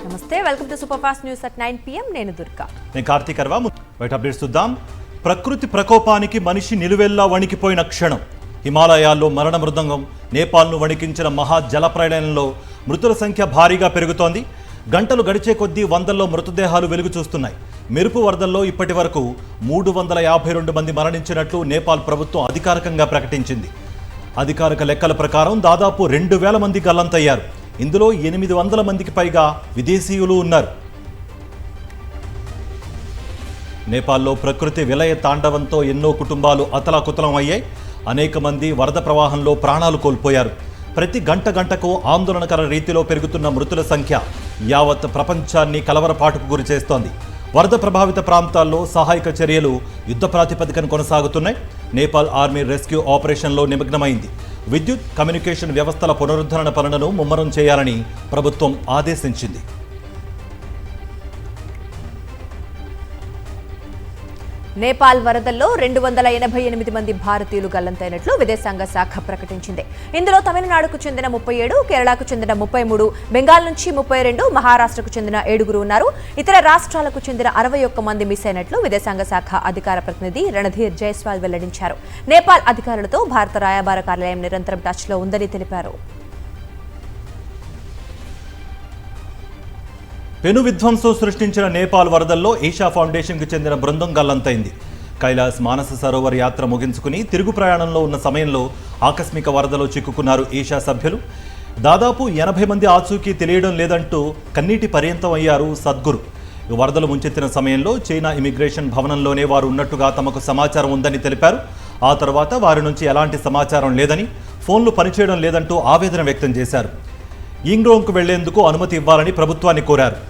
నమస్తే, welcome to super fast news at 9 PM. నేను దుర్గా. నేను కార్తీక్ అర్వా. బయట అప్డేట్స్ చూద్దాం. ప్రకృతి ప్రకోపానికి మనిషి నిలువెల్లా వణికిపోయిన క్షణం. హిమాలయాల్లో మరణ మృదంగం. నేపాల్ను వణికించిన మహా జలప్రళయంలో మృతుల సంఖ్య భారీగా పెరుగుతోంది. గంటలు గడిచే కొద్దీ వందల్లో మృతదేహాలు వెలుగు చూస్తున్నాయి. మెరుపు వరదల్లో ఇప్పటి వరకు 352 మంది మరణించినట్లు నేపాల్ ప్రభుత్వం అధికారికంగా ప్రకటించింది. అధికారిక లెక్కల ప్రకారం దాదాపు 2000 మంది గల్లంతయ్యారు. ఇందులో 800 మందికి పైగా విదేశీయులు ఉన్నారు. నేపాల్లో ప్రకృతి విలయ తాండవంతో ఎన్నో కుటుంబాలు అతలాకుతలం అయ్యాయి. అనేక మంది వరద ప్రవాహంలో ప్రాణాలు కోల్పోయారు. ప్రతి గంటకు ఆందోళనకర రీతిలో పెరుగుతున్న మృతుల సంఖ్య యావత్ ప్రపంచాన్ని కలవరపాటుకు గురి చేస్తోంది. వరద ప్రభావిత ప్రాంతాల్లో సహాయక చర్యలు యుద్ధ ప్రాతిపదికన కొనసాగుతున్నాయి. నేపాల్ ఆర్మీ రెస్క్యూ ఆపరేషన్లో నిమగ్నమైంది. విద్యుత్ కమ్యూనికేషన్ వ్యవస్థల పునరుద్ధరణ పనులను ముమ్మరం చేయాలని ప్రభుత్వం ఆదేశించింది. నేపాల్ వరదల్లో 288 మంది భారతీయులు గల్లంతైనట్లు విదేశాంగ శాఖ ప్రకటించింది. ఇందులో తమిళనాడుకు చెందిన 37, కేరళకు చెందిన 33, బెంగాల్ నుంచి 32, మహారాష్ట్రకు చెందిన 7 ఉన్నారు. ఇతర రాష్ట్రాలకు చెందిన 61 మంది మిస్ అయినట్లు విదేశాంగ శాఖ అధికార ప్రతినిధి రణధీర్ జైస్వాల్ వెల్లడించారు. నేపాల్ అధికారులతో భారత రాయబార కార్యాలయం నిరంతరం టచ్లో ఉందని తెలిపారు. పెను విధ్వంసం సృష్టించిన నేపాల్ వరదల్లో ఈషా ఫౌండేషన్కు చెందిన బృందం గల్లంతైంది. కైలాస్ మానస సరోవర్ యాత్ర ముగించుకుని తిరుగు ప్రయాణంలో ఉన్న సమయంలో ఆకస్మిక వరదలో చిక్కుకున్నారు ఈషా సభ్యులు. దాదాపు 80 మంది ఆచూకీ తెలియడం లేదంటూ కన్నీటి పర్యంతం అయ్యారు సద్గురు. వరదలు ముంచెత్తిన సమయంలో చైనా ఇమిగ్రేషన్ భవనంలోనే వారు ఉన్నట్టుగా తమకు సమాచారం ఉందని తెలిపారు. ఆ తర్వాత వారి నుంచి ఎలాంటి సమాచారం లేదని, ఫోన్లు పనిచేయడం లేదంటూ ఆవేదన వ్యక్తం చేశారు. యింగ్రోంగ్కు వెళ్లేందుకు అనుమతి ఇవ్వాలని ప్రభుత్వాన్ని కోరారు.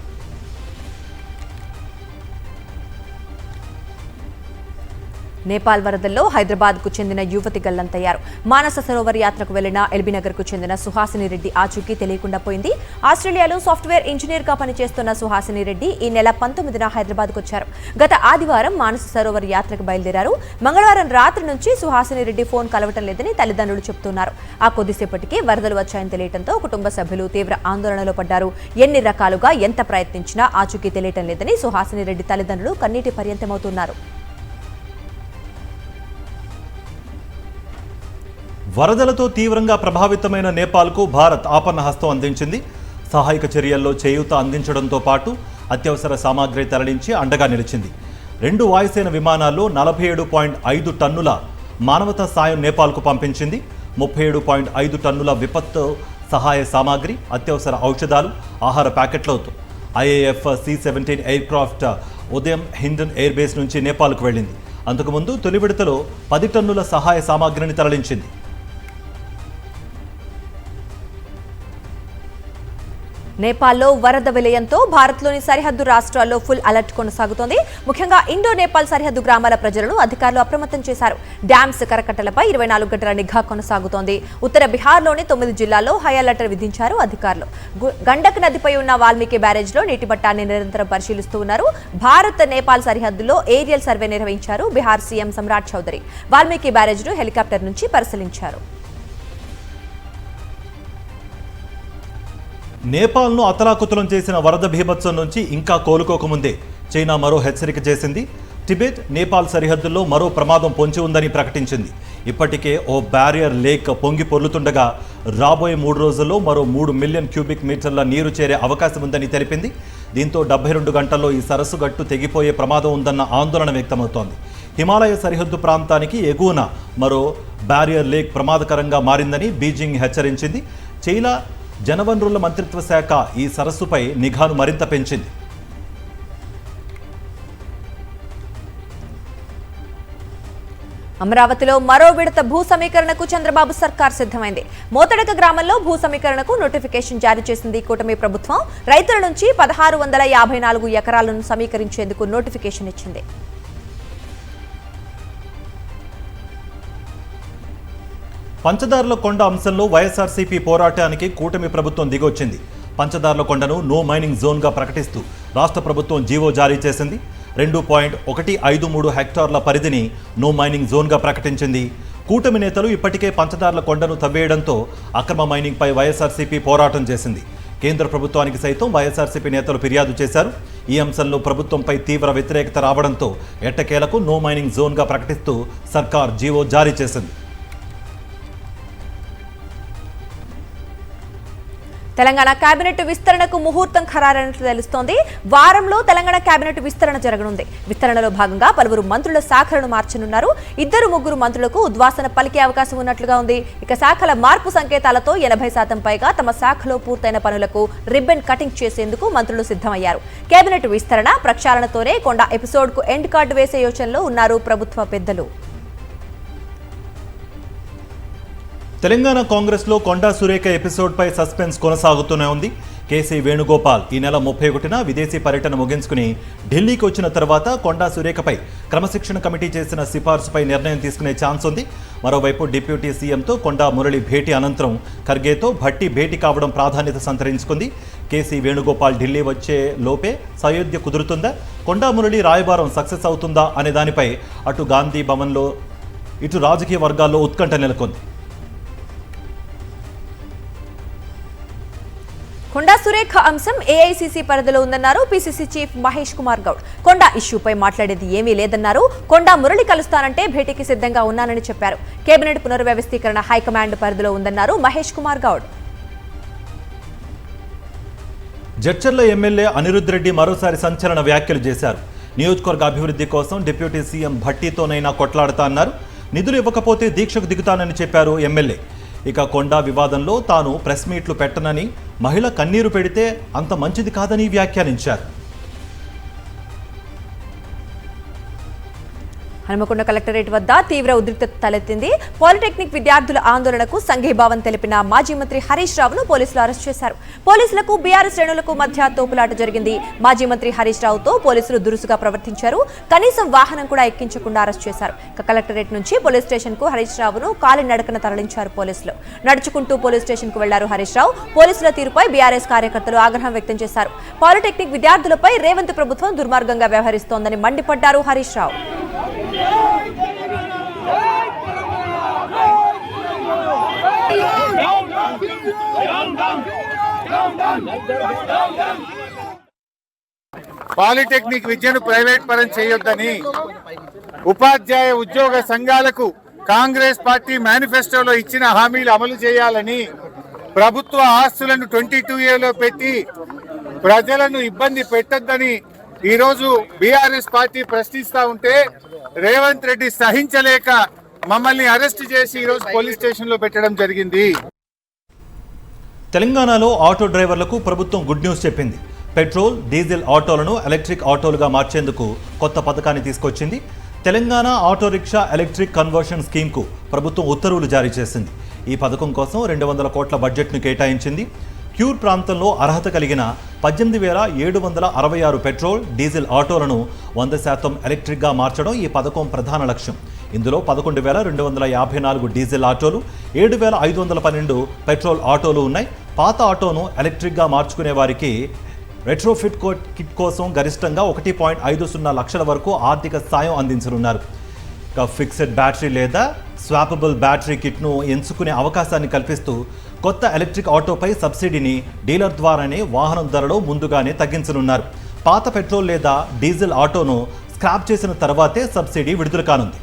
నేపాల్ వరదల్లో హైదరాబాద్కు చెందిన యువతి గల్లంతయ్యారు. మానస సరోవర్ యాత్రకు వెళ్లిన ఎల్బీనగర్కు చెందిన సుహాసిని రెడ్డి ఆచూకీ తెలియకుండా పోయింది. ఆస్ట్రేలియాలో సాఫ్ట్వేర్ ఇంజనీర్గా పనిచేస్తున్న సుహాసిని రెడ్డి ఈ నెల 19న హైదరాబాద్కు వచ్చారు. గత ఆదివారం మానస సరోవర్ యాత్రకు బయలుదేరారు. మంగళవారం రాత్రి నుంచి సుహాసిని రెడ్డి ఫోన్ కలవటం లేదని తల్లిదండ్రులు చెబుతున్నారు. ఆ కొద్దిసేపటికి వరదలు వచ్చాయని తెలియడంతో కుటుంబ సభ్యులు తీవ్ర ఆందోళనలో పడ్డారు. ఎన్ని రకాలుగా ఎంత ప్రయత్నించినా ఆచూకీ తెలియటం లేదని సుహాసిని రెడ్డి తల్లిదండ్రులు కన్నీటి పర్యంతమవుతున్నారు. వరదలతో తీవ్రంగా ప్రభావితమైన నేపాల్కు భారత్ ఆపన్న హస్తం అందించింది. సహాయక చర్యల్లో చేయూత అందించడంతో పాటు అత్యవసర సామాగ్రి తరలించి అండగా నిలిచింది. 2 వాయుసేన విమానాల్లో 47.5 టన్నుల మానవతా సాయం నేపాల్కు పంపించింది. 37.5 టన్నుల విపత్తు సహాయ సామాగ్రి, అత్యవసర ఔషధాలు, ఆహార ప్యాకెట్లతో IAF C-17 ఎయిర్ క్రాఫ్ట్ ఉదయం హిండన్ ఎయిర్ బేస్ నుంచి నేపాల్కు వెళ్ళింది. అంతకుముందు తొలి విడతలో 10 టన్నుల సహాయ సామాగ్రిని తరలించింది. నేపాల్లో వరద విలయంతో భారత్లోని సరిహద్దు రాష్ట్రాల్లో ఫుల్ అలర్ట్ కొనసాగుతోంది. ముఖ్యంగా ఇండో నేపాల్ సరిహద్దు గ్రామాల ప్రజలను అధికారులు అప్రమత్తం చేశారు. డ్యామ్స్ కరకట్టలపై 24 గంటల నిఘా కొనసాగుతోంది. ఉత్తర బిహార్లోని 9 జిల్లాల్లో హై అలర్ట్ విధించారు అధికారులు. గండక్ నదిపై ఉన్న వాల్మీకి బ్యారేజ్లో నీటి మట్టాన్ని నిరంతరం పరిశీలిస్తూ ఉన్నారు. భారత్ నేపాల్ సరిహద్దులో ఏరియల్ సర్వే నిర్వహించారు. బిహార్ సీఎం సమ్రాట్ చౌదరి వాల్మీకి బ్యారేజ్ను హెలికాప్టర్ నుంచి పరిశీలించారు. నేపాల్ను అతలాకుతలం చేసిన వరద బీభత్సం నుంచి ఇంకా కోలుకోకముందే చైనా మరో హెచ్చరిక చేసింది. టిబెట్ నేపాల్ సరిహద్దుల్లో మరో ప్రమాదం పొంచి ఉందని ప్రకటించింది. ఇప్పటికే ఓ బ్యారియర్ లేక్ పొంగి పొర్లుతుండగా రాబోయే 3 రోజుల్లో మరో 3 మిలియన్ క్యూబిక్ మీటర్ల నీరు చేరే అవకాశం ఉందని తెలిపింది. దీంతో 72 గంటల్లో ఈ సరస్సు గట్టు తెగిపోయే ప్రమాదం ఉందన్న ఆందోళన వ్యక్తమవుతోంది. హిమాలయ సరిహద్దు ప్రాంతానికి ఎగువన మరో బ్యారియర్ లేక్ ప్రమాదకరంగా మారిందని బీజింగ్ హెచ్చరించింది. చైనా జనవనరుల మంత్రిత్వ శాఖ ఈ సరస్సుపై నిఘాను మరింత పెంచింది. అమరావతిలో మరో విడత భూ సమీకరణకు చంద్రబాబు సర్కార్ సిద్ధమైంది. మోతడక గ్రామంలో భూ సమీకరణకు నోటిఫికేషన్ జారీ చేసింది కూటమి ప్రభుత్వం. రైతుల నుంచి 1654 ఎకరాలను సమీకరించేందుకు నోటిఫికేషన్ ఇచ్చింది. పంచదార్ల కొండ అంశంలో వైఎస్ఆర్సీపీ పోరాటానికి కూటమి ప్రభుత్వం దిగొచ్చింది. పంచదార్ల కొండను నో మైనింగ్ జోన్గా ప్రకటిస్తూ రాష్ట్ర ప్రభుత్వం జీవో జారీ చేసింది. 2.153 హెక్టార్ల పరిధిని నో మైనింగ్ జోన్గా ప్రకటించింది. కూటమి నేతలు ఇప్పటికే పంచదార్ల కొండను తవ్వేయడంతో అక్రమ మైనింగ్పై వైఎస్ఆర్సీపీ పోరాటం చేసింది. కేంద్ర ప్రభుత్వానికి సైతం వైఎస్ఆర్సీపీ నేతలు ఫిర్యాదు చేశారు. ఈ అంశంలో ప్రభుత్వంపై తీవ్ర వ్యతిరేకత రావడంతో ఎట్టకేలకు నో మైనింగ్ జోన్గా ప్రకటిస్తూ సర్కార్ జీవో జారీ చేసింది. తెలంగాణ కేబినెట్ విస్తరణకు ముహూర్తం ఖరారైనట్లు తెలుస్తోంది. వారంలో తెలంగాణ కేబినెట్ విస్తరణ జరగనుంది. విస్తరణలో భాగంగా పలువురు మంత్రుల శాఖలను మార్చనున్నారు. 2-3 మంత్రులకు ఉద్వాసన పలికే అవకాశం ఉన్నట్లుగా ఉంది. ఇక శాఖల మార్పు సంకేతాలతో 80% పైగా తమ శాఖలో పూర్తయిన పనులకు రిబ్బన్ కటింగ్ చేసేందుకు మంత్రులు సిద్ధమయ్యారు. కేబినెట్ విస్తరణ ప్రక్షాళనతోనే కొండ ఎపిసోడ్కు ఎండ్ కార్డు వేసే యోచనలో ఉన్నారు ప్రభుత్వ పెద్దలు. తెలంగాణ కాంగ్రెస్లో కొండా సురేఖ ఎపిసోడ్పై సస్పెన్స్ కొనసాగుతూనే ఉంది. కేసీ వేణుగోపాల్ ఈ నెల 31న విదేశీ పర్యటన ముగించుకుని ఢిల్లీకి వచ్చిన తర్వాత కొండా సురేఖపై క్రమశిక్షణ కమిటీ చేసిన సిఫార్సుపై నిర్ణయం తీసుకునే ఛాన్స్ ఉంది. మరోవైపు డిప్యూటీ సీఎంతో కొండా మురళి భేటీ అనంతరం ఖర్గేతో భట్టి భేటీ కావడం ప్రాధాన్యత సంతరించుకుంది. కేసీ వేణుగోపాల్ ఢిల్లీ వచ్చే లోపే సయోధ్య కుదురుతుందా, కొండా మురళి రాయబారం సక్సెస్ అవుతుందా అనే దానిపై అటు గాంధీ భవన్లో ఇటు రాజకీయ వర్గాల్లో ఉత్కంఠ నెలకొంది. కొండా సురేఖ అంశం ఏఐసీసీ పరిధిలో ఉందన్నారు పీసీసీ చీఫ్ మహేష్ కుమార్ గౌడ్. కొండా ఇష్యూపై మాట్లాడేది ఏమీ లేదన్నారు. కొండా మురళి కలుస్తానంటే భేటీకి సిద్ధంగా ఉన్నానని చెప్పారు. కేబినెట్ పునర్వ్యవస్థీకరణ హైకమాండ్ పరిధిలో ఉందన్నారు మహేష్ కుమార్ గౌడ్. జడ్చర్ల ఎమ్మెల్యే అనిరుద్ రెడ్డి మరోసారి సంచలన వ్యాఖ్యలు చేశారు. నియోజకవర్గ అభివృద్ధి కోసం డిప్యూటీ సీఎం భట్టీతోనైనా కొట్లాడతా అన్నారు. నిధులు ఇవ్వకపోతే దీక్షకు దిగుతానని చెప్పారు ఎమ్మెల్యే. ఇక కొండా వివాదంలో తాను ప్రెస్ మీట్లు పెట్టనని, మహిళ కన్నీరు పెడితే అంత మంచిది కాదని వ్యాఖ్యానించారు. హనుమకొండ కలెక్టరేట్ వద్ద తీవ్ర ఉద్రిక్తత తలెత్తింది. పాలిటెక్నిక్ విద్యార్థుల ఆందోళనకు సంఘీభావం తెలిపిన మాజీ మంత్రి హరీష్ రావును పోలీసులు అరెస్ట్ చేశారు. పోలీసులకు బీఆర్ఎస్ శ్రేణులకు మధ్య తోపులాట జరిగింది. మాజీ మంత్రి హరీష్ రావుతో పోలీసులు దురుసుగా ప్రవర్తించారు. కనీసం వాహనం కూడా ఎక్కించకుండా అరెస్ట్ చేశారు. కలెక్టరేట్ నుంచి పోలీస్ స్టేషన్ కు హరీష్ రావును కాలినడకన తరలించారు పోలీసులు. నడుచుకుంటూ పోలీస్ స్టేషన్ కు వెళ్లారు హరీష్ రావు. పోలీసుల తీరుపై బీఆర్ఎస్ కార్యకర్తలు ఆగ్రహం వ్యక్తం చేశారు. పాలిటెక్నిక్ విద్యార్థులపై రేవంత్ ప్రభుత్వం దుర్మార్గంగా వ్యవహరిస్తోందని మండిపడ్డారు హరీష్ రావు. పాలిటెక్నిక్ విద్యను ప్రైవేట్ పరం చేయొద్దని ఉపాధ్యాయ ఉద్యోగ సంఘాలకు కాంగ్రెస్ పార్టీ మేనిఫెస్టోలో ఇచ్చిన హామీలు అమలు చేయాలని, ప్రభుత్వ ఆస్తులను 22A పెట్టి ప్రజలను ఇబ్బంది పెట్టొద్దని ఈరోజు బీఆర్ఎస్ పార్టీ ప్రశ్నిస్తా ఉంటే రేవంత్ రెడ్డి సహించలేక మమ్మల్ని అరెస్ట్ చేసి ఈరోజు పోలీస్ స్టేషన్ లో పెట్టడం జరిగింది. తెలంగాణలో ఆటో డ్రైవర్లకు ప్రభుత్వం గుడ్ న్యూస్ చెప్పింది. పెట్రోల్, డీజిల్ ఆటోలను ఎలక్ట్రిక్ ఆటోలుగా మార్చేందుకు కొత్త పథకాన్ని తీసుకొచ్చింది. Telangana auto rickshaw electric conversion స్కీమ్కు ప్రభుత్వం ఉత్తర్వులు జారీ చేసింది. ఈ పథకం కోసం 200 కోట్ల బడ్జెట్ను కేటాయించింది. క్యూర్ ప్రాంతంలో అర్హత కలిగిన 18,766 పెట్రోల్, డీజిల్ ఆటోలను 100% ఎలక్ట్రిక్గా మార్చడం ఈ పథకం ప్రధాన లక్ష్యం. ఇందులో 11,254 డీజిల్ ఆటోలు, 7,512 పెట్రోల్ ఆటోలు ఉన్నాయి. పాత ఆటోను ఎలక్ట్రిక్గా మార్చుకునే వారికి రెట్రోఫిట్ కిట్ కోసం గరిష్టంగా 1.50 లక్షల వరకు ఆర్థిక సాయం అందించనున్నారు. ఫిక్స్డ్ బ్యాటరీ లేదా స్వాపబుల్ బ్యాటరీ కిట్ను ఎంచుకునే అవకాశాన్ని కల్పిస్తూ కొత్త ఎలక్ట్రిక్ ఆటోపై సబ్సిడీని డీలర్ ద్వారానే వాహనం ధరలో ముందుగానే తగ్గించనున్నారు. పాత పెట్రోల్ లేదా డీజిల్ ఆటోను స్క్రాప్ చేసిన తర్వాతే సబ్సిడీ విడుదల కానుంది.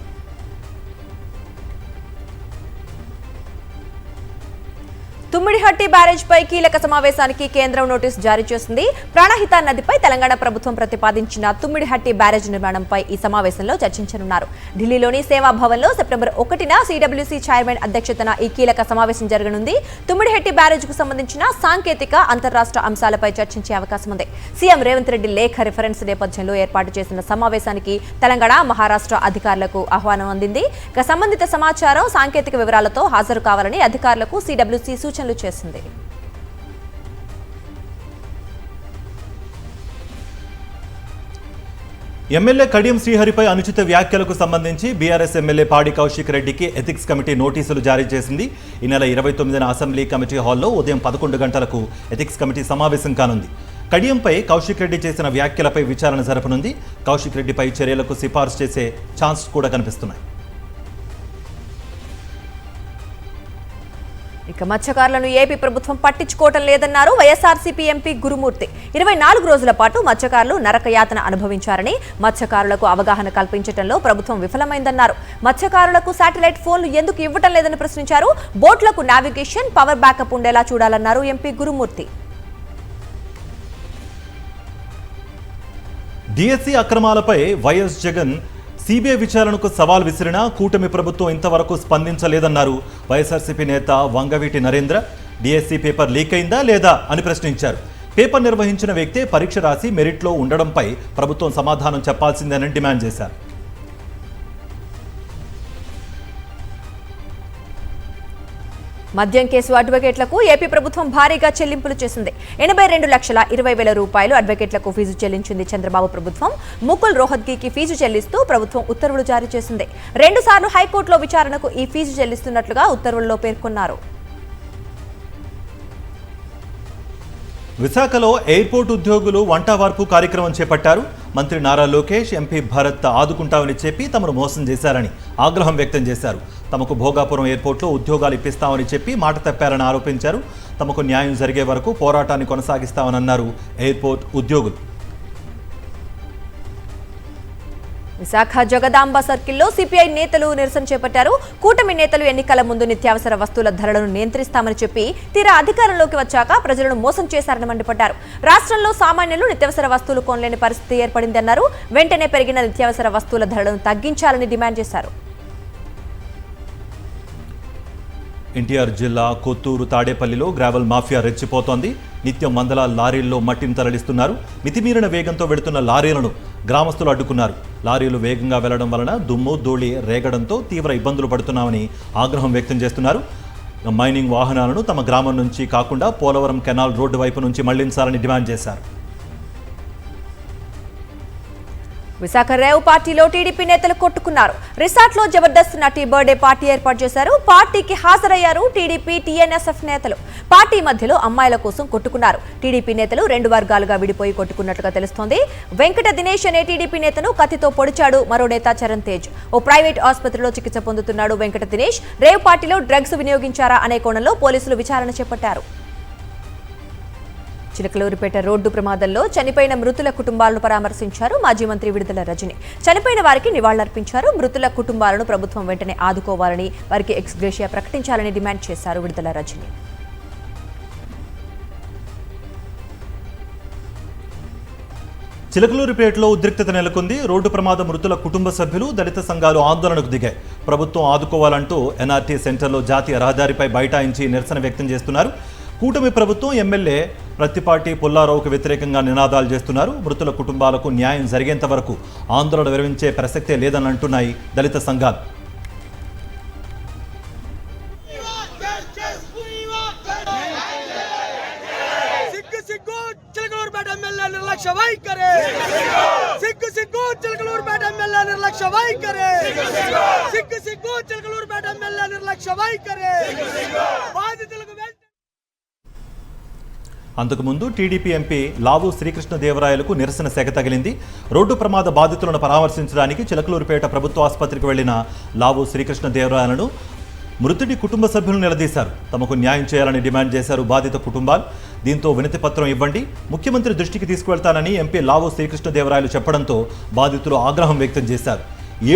తుమ్మిడిహట్టి బ్యారేజ్ పై కీలక సమావేశానికి కేంద్రం నోటీసు జారీ చేసింది. ప్రాణహిత నదిపై తెలంగాణ ప్రభుత్వం ప్రతిపాదించిన తుమ్మిడిహట్టి బ్యారేజ్ నిర్మాణంపై ఈ సమావేశంలో చర్చించనున్నారు. ఢిల్లీలోని సేవా భవన్లో సెప్టెంబర్ 1న సిడబ్ల్యూసీ చైర్మన్ అధ్యక్షతన ఈ కీలక సమావేశం జరగనుంది. తుమ్మిడిహట్టి బ్యారేజ్ కు సంబంధించిన సాంకేతిక, అంతర్రాష్ట్ర అంశాలపై చర్చించే అవకాశం ఉంది. సీఎం రేవంత్ రెడ్డి లేఖ రిఫరెన్స్ నేపథ్యంలో ఏర్పాటు చేసిన సమావేశానికి తెలంగాణ, మహారాష్ట్ర అధికారులకు ఆహ్వానం అందింది. సంబంధిత సమాచారం, సాంకేతిక వివరాలతో హాజరు కావాలని అధికారులకు సిడబ్ల్యూసీ సూచనలు చేసింది. ఎమ్మెల్యే కడియం శ్రీహరిపై అనుచిత వ్యాఖ్యలకు సంబంధించి బీఆర్ఎస్ ఎమ్మెల్యే పాడి కౌశిక్ రెడ్డికి ఎథిక్స్ కమిటీ నోటీసులు జారీ చేసింది. ఈ నెల 29న అసెంబ్లీ కమిటీ హాల్లో ఉదయం 11 గంటలకు ఎథిక్స్ కమిటీ సమావేశం కానుంది. కడియంపై కౌశిక్ రెడ్డి చేసిన వ్యాఖ్యలపై విచారణ జరపనుంది. కౌశిక్ రెడ్డిపై చర్యలకు సిఫార్సు చేసే ఛాన్స్ కూడా కనిపిస్తున్నాయి. ఇక మత్స్యకారులను ఏపీ ప్రభుత్వం పట్టించుకోవటం లేదన్నారు వైఎస్ఆర్సీపీ ఎంపీ గురుమూర్తి. 24 రోజుల పాటు మత్స్యకారులు నరకయాతన అనుభవించారని, మత్స్యకారులకు అవగాహన కల్పించడంలో ప్రభుత్వం విఫలమైందన్నారు. మత్స్యకారులకు శాటిలైట్ ఫోన్లు ఎందుకు ఇవ్వటం లేదని ప్రశ్నించారు. బోట్లకు నావిగేషన్, పవర్ బ్యాకప్ ఉండేలా చూడాలన్నారు ఎంపీ గురుమూర్తి. డిఎస్సి అక్రమాలపై వైఎస్ జగన్ సిబిఐ విచారణకు సవాల్ విసిరినా కూటమి ప్రభుత్వం ఇంతవరకు స్పందించలేదన్నారు వైఎస్ఆర్సీపీ నేత Vangaveeti Narendra. DSC paper leak అయిందా లేదా అని ప్రశ్నించారు. పేపర్ నిర్వహించిన వ్యక్తే పరీక్ష రాసి మెరిట్లో ఉండడంపై ప్రభుత్వం సమాధానం చెప్పాల్సిందేనని డిమాండ్ చేశారు. మద్యం కేసు అడ్వకేట్లకు ఏపీ ప్రభుత్వం భారీగా చెల్లింపులు చేసింది. 82,20,000 రూపాయలు అడ్వకేట్లకు ఫీజు చెల్లించింది చంద్రబాబు ప్రభుత్వం. ముకుల్ రోహత్గీకి ఫీజు చెల్లిస్తూ ప్రభుత్వం ఉత్తర్వులు జారీ చేసింది. 2 సార్లు హైకోర్టులో విచారణకు ఈ ఫీజు చెల్లిస్తున్నట్లుగా ఉత్తర్వుల్లో పేర్కొన్నారు. విశాఖలో ఎయిర్పోర్ట్ ఉద్యోగులు వంటవార్పు కార్యక్రమం చేపట్టారు. మంత్రి నారా లోకేష్, ఎంపీ భరత్ ఆదుకుంటామని చెప్పి తమను మోసం చేశారని ఆగ్రహం వ్యక్తం చేశారు. తమకు భోగాపురం ఎయిర్పోర్ట్లో ఉద్యోగాలు ఇప్పిస్తామని చెప్పి మాట తప్పారని ఆరోపించారు. తమకు న్యాయం జరిగే వరకు పోరాటాన్ని కొనసాగిస్తామన్నారు ఎయిర్పోర్ట్ ఉద్యోగులు. విశాఖ జగదాంబ సర్కిల్లో సిపిఐ నేతలు నిరసన చేపట్టారు. కూటమి నేతలు ఎన్నికల ముందు నిత్యావసర వస్తువుల ధరలను నియంత్రిస్తామని చెప్పి తీరా అధికారంలోకి వచ్చాక ప్రజలను మోసం చేశారని మండిపడ్డారు. రాష్ట్రంలో సామాన్యులు నిత్యావసర వస్తువులు కొనలేని పరిస్థితి ఏర్పడిందన్నారు. వెంటనే పెరిగిన నిత్యావసర వస్తువుల ధరలను తగ్గించాలని డిమాండ్ చేశారు. ఎన్టీఆర్ జిల్లా కొత్తూరు తాడేపల్లిలో గ్రావెల్ మాఫియా రెచ్చిపోతోంది. నిత్యం వందల లారీల్లో మట్టిని తరలిస్తున్నారు. మితిమీరిన వేగంతో వెడుతున్న లారీలను గ్రామస్తులు అడ్డుకున్నారు. లారీలు వేగంగా వెళ్లడం వలన దుమ్ము ధూళి రేగడంతో తీవ్ర ఇబ్బందులు పడుతున్నామని ఆగ్రహం వ్యక్తం చేస్తున్నారు. మైనింగ్ వాహనాలను తమ గ్రామం నుంచి కాకుండా పోలవరం కెనాల్ రోడ్డు వైపు నుంచి మళ్లించాలని డిమాండ్ చేశారు. విశాఖ రేవ్ పార్టీలో టీడీపీ నేతలు కొట్టుకున్నారు. రిసార్ట్లో జబర్దస్త్ నటి బర్త్డే పార్టీ ఏర్పాటు చేశారు. పార్టీకి హాజరయ్యారు టీడీపీ, టీఎన్ఎస్ఎఫ్ నేతలు. పార్టీ మధ్యలో అమ్మాయిల కోసం కొట్టుకున్నారు. టీడీపీ నేతలు 2 వర్గాలుగా విడిపోయి కొట్టుకున్నట్లుగా తెలుస్తోంది. వెంకట దినేష్ అనే టీడీపీ నేతను కత్తితో పొడిచాడు మరో నేత చరణ్ తేజ్. ఓ ప్రైవేట్ ఆసుపత్రిలో చికిత్స పొందుతున్నాడు వెంకట దినేష్. రేవ్ పార్టీలో డ్రగ్స్ వినియోగించారా అనే కోణంలో పోలీసులు విచారణ చేపట్టారు. చిలకలూరిపేట రోడ్డు ప్రమాదంలో చనిపోయిన మృతుల కుటుంబాలను పరామర్శించారు మాజీ మంత్రి విడుదల రజని. చనిపోయిన వారికి నివాళులర్పించారు. మృతుల కుటుంబాలను ప్రభుత్వం వెంటనే ఆదుకోవాలని, వారికి ఎక్స్గ్రేషియా ప్రకటించాలని డిమాండ్ చేశారు విడుదల రజని. చిలకలూరిపేటలో ఉద్రిక్తత నెలకొంది. రోడ్డు ప్రమాద మృతుల కుటుంబ సభ్యులు, దళిత సంఘాలు ఆందోళనకు దిగాయి. ప్రభుత్వం ఆదుకోవాలంటూ ఎన్ఆర్టీ సెంటర్లో జాతీయ రహదారిపై బైఠాయించి నిరసన వ్యక్తం చేస్తున్నారు. కూటమి ప్రభుత్వం ఎమ్మెల్యే ప్రత్తిపాటి పుల్లారావుకు వ్యతిరేకంగా నినాదాలు చేస్తున్నారు. మృతుల కుటుంబాలకు న్యాయం జరిగేంత వరకు ఆందోళన విరమించే ప్రసక్తే లేదని అంటున్నాయి దళిత సంఘాలు. అంతకుముందు టీడీపీ ఎంపీ లావు శ్రీకృష్ణదేవరాయలకు నిరసన సెగ తగిలింది. రోడ్డు ప్రమాద బాధితులను పరామర్శించడానికి చిలకలూరిపేట ప్రభుత్వ ఆసుపత్రికి వెళ్లిన లావు శ్రీకృష్ణదేవరాయలను మృతుడి కుటుంబ సభ్యులు నిలదీశారు. తమకు న్యాయం చేయాలని డిమాండ్ చేశారు బాధిత కుటుంబాలు. దీంతో వినతి పత్రం ఇవ్వండి, ముఖ్యమంత్రి దృష్టికి తీసుకువెళ్తానని ఎంపీ లావు శ్రీకృష్ణదేవరాయలు చెప్పడంతో బాధితులు ఆగ్రహం వ్యక్తం చేశారు.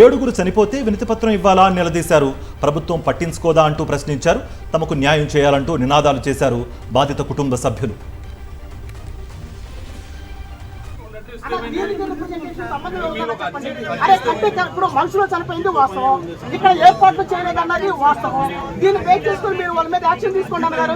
7 చనిపోతే వినతి పత్రం ఇవ్వాలా అని నిలదీశారు. ప్రభుత్వం పట్టించుకోదా అంటూ ప్రశ్నించారు. తమకు న్యాయం చేయాలంటూ నినాదాలు చేశారు బాధిత కుటుంబ సభ్యులు. ఇప్పుడు మనుషులు చనిపోయింది వాస్తవం, ఇక్కడ ఏర్పాట్లు చేయలేదు అన్నది వాస్తవం. దీన్ని వెయిట్ చేసుకుని మీరు వాళ్ళ మీద యాక్షన్ తీసుకోండి అన్నారు.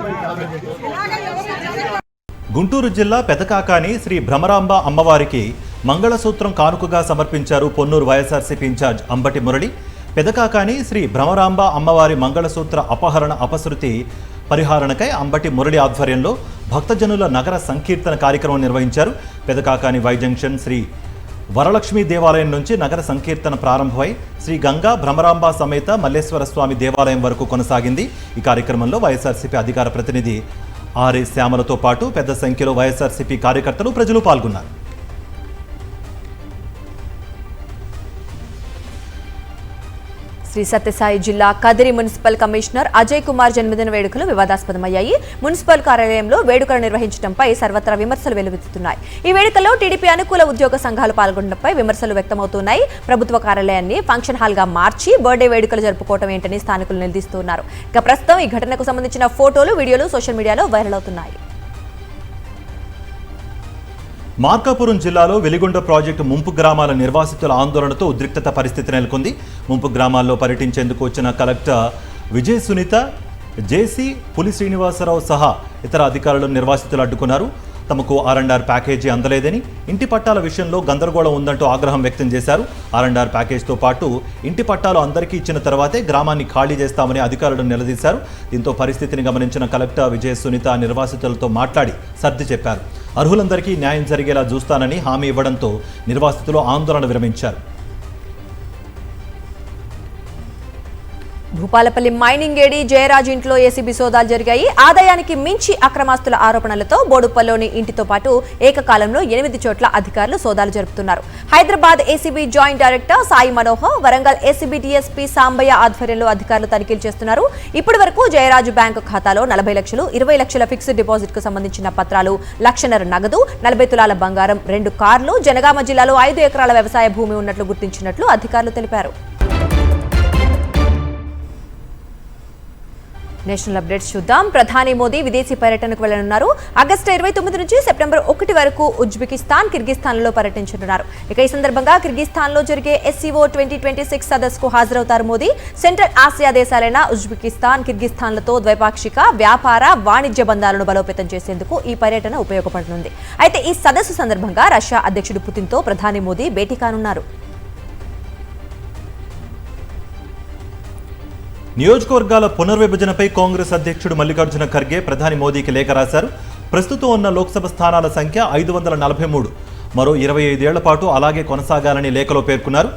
గుంటూరు జిల్లా పెదకాకాని శ్రీ భ్రమరాంబ అమ్మవారికి మంగళసూత్రం కానుకగా సమర్పించారు పొన్నూరు వైఎస్ఆర్సీపీ ఇన్ఛార్జ్ అంబటి మురళి. పెదకాకాని శ్రీ భ్రమరాంబ అమ్మవారి మంగళసూత్ర అపహరణ అపశృతి పరిహారణకై అంబటి మురళి ఆధ్వర్యంలో భక్తజనుల నగర సంకీర్తన కార్యక్రమం నిర్వహించారు. పెదకాకాని వై జంక్షన్ శ్రీ వరలక్ష్మి దేవాలయం నుంచి నగర సంకీర్తన ప్రారంభమై శ్రీ గంగా భ్రమరాంబ సమేత మల్లేశ్వర స్వామి దేవాలయం వరకు కొనసాగింది. ఈ కార్యక్రమంలో వైఎస్ఆర్సీపీ అధికార ప్రతినిధి ఆర్ఏ శ్యామలతో పాటు పెద్ద సంఖ్యలో వైఎస్ఆర్సీపీ కార్యకర్తలు, ప్రజలు పాల్గొన్నారు. శ్రీ సత్యసాయి జిల్లా కదిరి మున్సిపల్ కమిషనర్ అజయ్ కుమార్ జన్మదిన వేడుకలు వివాదాస్పదమయ్యాయి. మున్సిపల్ కార్యాలయంలో వేడుకలు నిర్వహించడంపై సర్వత్రా విమర్శలు వెల్లువెత్తుతున్నాయి. ఈ వేడుకల్లో టీడీపీ అనుకూల ఉద్యోగ సంఘాలు పాల్గొనడంపై విమర్శలు వ్యక్తమవుతున్నాయి. ప్రభుత్వ కార్యాలయాన్ని ఫంక్షన్ హాల్ గా మార్చి బర్త్డే వేడుకలు జరుపుకోవడం ఏంటని స్థానికులు నిలదీస్తున్నారు. ఇక ప్రస్తుతం ఈ ఘటనకు సంబంధించిన ఫోటోలు, వీడియోలు సోషల్ మీడియాలో వైరల్ అవుతున్నాయి. మార్కాపురం జిల్లాలో వెలిగొండ ప్రాజెక్టు ముంపు గ్రామాల నిర్వాసితుల ఆందోళనతో ఉద్రిక్తత పరిస్థితి నెలకొంది. ముంపు గ్రామాల్లో పర్యటించేందుకు వచ్చిన కలెక్టర్ విజయ్ సునీత, జేసీ, పులి శ్రీనివాసరావు సహా ఇతర అధికారులను నిర్వాసితులు అడ్డుకున్నారు. తమకు R&R ప్యాకేజీ అందలేదని, ఇంటి పట్టాల విషయంలో గందరగోళం ఉందంటూ ఆగ్రహం వ్యక్తం చేశారు. R&R ప్యాకేజీతో పాటు ఇంటి పట్టాలు అందరికీ ఇచ్చిన తర్వాతే గ్రామాన్ని ఖాళీ చేస్తామని అధికారులను నిలదీశారు. దీంతో పరిస్థితిని గమనించిన కలెక్టర్ విజయ్ సునీత నిర్వాసితులతో మాట్లాడి సర్ది చెప్పారు. అర్హులందరికీ న్యాయం జరిగేలా చూస్తానని హామీ ఇవ్వడంతో నిర్వాసితులు ఆందోళన విరమించారు. భూపాలపల్లి మైనింగ్ ఏడీ జయరాజ్ ఇంట్లో ఏసీబీ సోదాలు జరిగాయి. ఆదాయానికి మించి అక్రమాస్తుల ఆరోపణలతో బోడుపల్లిలోని ఇంటితో పాటు ఏకకాలంలో 8 చోట్ల అధికారులు సోదాలు జరుపుతున్నారు. Hyderabad ACB joint director Sai Manohar, Warangal ACB DSP Sambaiah ఆధ్వర్యంలో అధికారులు తనిఖీలు చేస్తున్నారు. ఇప్పటి వరకు జయరాజ్ బ్యాంకు ఖాతాలో 40 లక్షలు, 20 లక్షల ఫిక్స్డ్ డిపాజిట్ కు సంబంధించిన పత్రాలు, 1.5 లక్షల నగదు, 40 తులాల బంగారం, 2 కార్లు, జనగామ జిల్లాలో 5 ఎకరాల వ్యవసాయ భూమి ఉన్నట్లు గుర్తించినట్లు అధికారులు తెలిపారు. నేషనల్ అప్డేట్స్ చూద్దాం. ప్రధాని మోదీ విదేశీ పర్యటనకు వెళ్లనున్నారు. ఆగస్టు 29 నుంచి సెప్టెంబర్ 1 వరకు ఉజ్బెకిస్తాన్, కిర్గిస్థాన్లో పర్యటించనున్నారు. ఇక ఈ సందర్భంగా కిర్గిస్థాన్లో జరిగే SCO 2026 సదస్సుకు హాజరవుతారు మోదీ. సెంట్రల్ ఆసియా దేశాలైన ఉజ్బెకిస్తాన్, కిర్గిస్థాన్లతో ద్వైపాక్షిక వ్యాపార, వాణిజ్య బంధాలను బలోపేతం చేసేందుకు ఈ పర్యటన ఉపయోగపడనుంది. అయితే ఈ సదస్సు సందర్భంగా రష్యా అధ్యక్షుడు పుతిన్తో ప్రధాని మోదీ భేటీ కానున్నారు. నియోజకవర్గాల పునర్విభజనపై కాంగ్రెస్ అధ్యక్షుడు మల్లికార్జున ఖర్గే ప్రధాని మోదీకి లేఖ రాశారు. ప్రస్తుతం ఉన్న లోక్సభ స్థానాల సంఖ్య 543, మరో 25 ఏళ్ల పాటు అలాగే కొనసాగాలని లేఖలో పేర్కొన్నారు.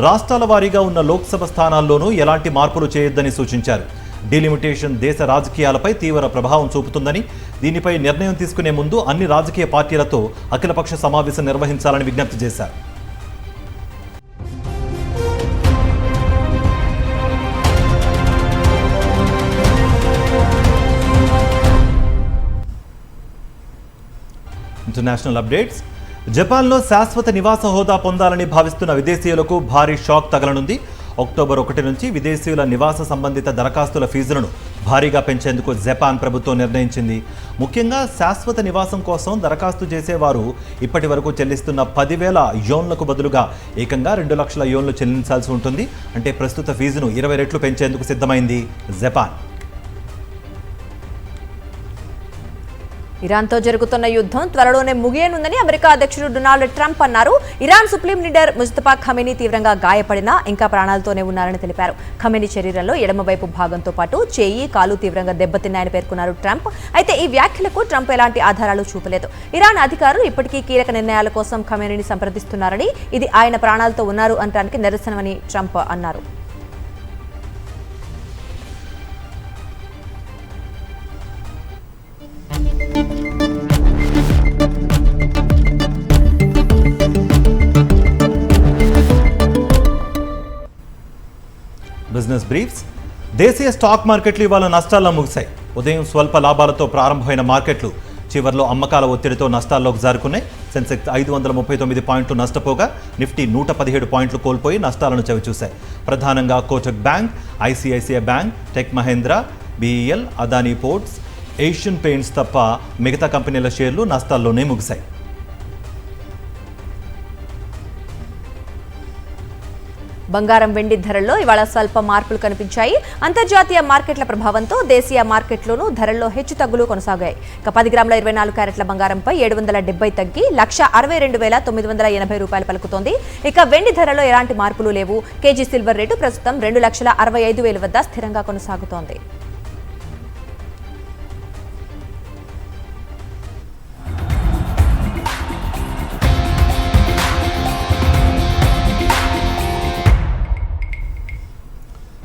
రాష్ట్రాల వారీగా ఉన్న లోక్సభ స్థానాల్లోనూ ఎలాంటి మార్పులు చేయొద్దని సూచించారు. డీలిమిటేషన్ దేశ రాజకీయాలపై తీవ్ర ప్రభావం చూపుతుందని, దీనిపై నిర్ణయం తీసుకునే ముందు అన్ని రాజకీయ పార్టీలతో అఖిలపక్ష సమావేశం నిర్వహించాలని విజ్ఞప్తి చేశారు. International updates. జపాన్లో శాశ్వత నివాస హోదా పొందాలని భావిస్తున్న విదేశీయులకు భారీ షాక్ తగలనుంది. అక్టోబర్ 1 నుంచి విదేశీయుల నివాస సంబంధిత దరఖాస్తుల ఫీజులను భారీగా పెంచేందుకు జపాన్ ప్రభుత్వం నిర్ణయించింది. ముఖ్యంగా శాశ్వత నివాసం కోసం దరఖాస్తు చేసేవారు ఇప్పటి వరకు చెల్లిస్తున్న 10,000 యోన్లకు బదులుగా ఏకంగా 2 లక్షల యోన్లు చెల్లించాల్సి ఉంటుంది. అంటే ప్రస్తుత ఫీజును 20 రెట్లు పెంచేందుకు సిద్ధమైంది జపాన్. ఇరాన్తో జరుగుతున్న యుద్ధం త్వరలోనే ముగియనుందని అమెరికా అధ్యక్షుడు డొనాల్డ్ ట్రంప్ అన్నారు. ఇరాన్ సుప్రీం లీడర్ ముజ్తఫా ఖమేనీ తీవ్రంగా గాయపడినా ఇంకా ప్రాణాలతోనే ఉన్నారని తెలిపారు. ఖమేనీ శరీరంలో ఎడమవైపు భాగంతో పాటు చేయి, కాలు తీవ్రంగా దెబ్బతిన్నాయని పేర్కొన్నారు ట్రంప్. అయితే ఈ వ్యాఖ్యలకు ట్రంప్ ఎలాంటి ఆధారాలు చూపలేదు. ఇరాన్ అధికారులు ఇప్పటికీ కీలక నిర్ణయాల కోసం ఖమేనీని సంప్రదిస్తున్నారని, ఇది ఆయన ప్రాణాలతో ఉన్నారు అనడానికి నిరసనమని ట్రంప్ అన్నారు. Business briefs. దేశీయ స్టాక్ మార్కెట్లు ఇవాళ నష్టాల్లో ముగిశాయి. ఉదయం స్వల్ప లాభాలతో ప్రారంభమైన మార్కెట్లు చివర్లో అమ్మకాల ఒత్తిడితో నష్టాల్లోకి జారుకున్నాయి. సెన్సెక్స్ 539 పాయింట్లు నష్టపోగా నిఫ్టీ 117 పాయింట్లు కోల్పోయి నష్టాలను చవిచూశాయి. ప్రధానంగా Kotak bank, ICICI bank, tech Mahindra, BEL, Adani ports, Asian paints తప్ప మిగతా కంపెనీల షేర్లు నష్టాల్లోనే ముగిశాయి. బంగారం, వెండి ధరల్లో ఇవాళ స్వల్ప మార్పులు కనిపించాయి. అంతర్జాతీయ మార్కెట్ల ప్రభావంతో దేశీయ మార్కెట్లోనూ ధరల్లో హెచ్చుతగ్గులు కొనసాగాయి. ఇక 10 గ్రాముల 24 క్యారెట్ల బంగారంపై 770 తగ్గి 1,62,980 రూపాయలు పలుకుతోంది. ఇక వెండి ధరలో ఎలాంటి మార్పులు లేవు. కేజీ సిల్వర్ రేటు ప్రస్తుతం 2,65,000 వద్ద స్థిరంగా కొనసాగుతోంది.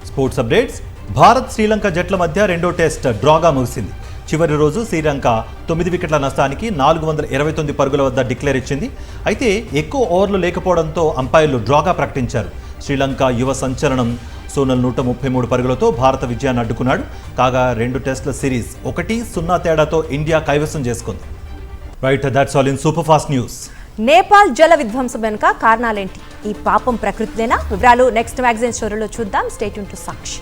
Sports updates. భారత్ శ్రీలంక జట్ల మధ్య రెండో టెస్ట్ డ్రాగా ముగిసింది. చివరి రోజు శ్రీలంక 9 వికెట్ల నష్టానికి 429 పరుగుల వద్ద డిక్లేర్ ఇచ్చింది. అయితే ఎక్కువ ఓవర్లు లేకపోవడంతో అంపైర్లు డ్రాగా ప్రకటించారు. శ్రీలంక యువ సంచలనం సోనల్ 133 పరుగులతో భారత విజయాన్ని అడ్డుకున్నాడు. కాగా 2 టెస్టుల సిరీస్ 1-0 తేడాతో ఇండియా కైవసం చేసుకుంది. Right, that's all in super fast news. Nepal జల విధ్వంసం వెనుక కారణాలేంటి? ఈ పాపం ప్రకృతిదేనా? వివరాలు నెక్స్ట్ మ్యాగజైన్ స్టోరీలో చూద్దాం. Stay tune to Sakshi.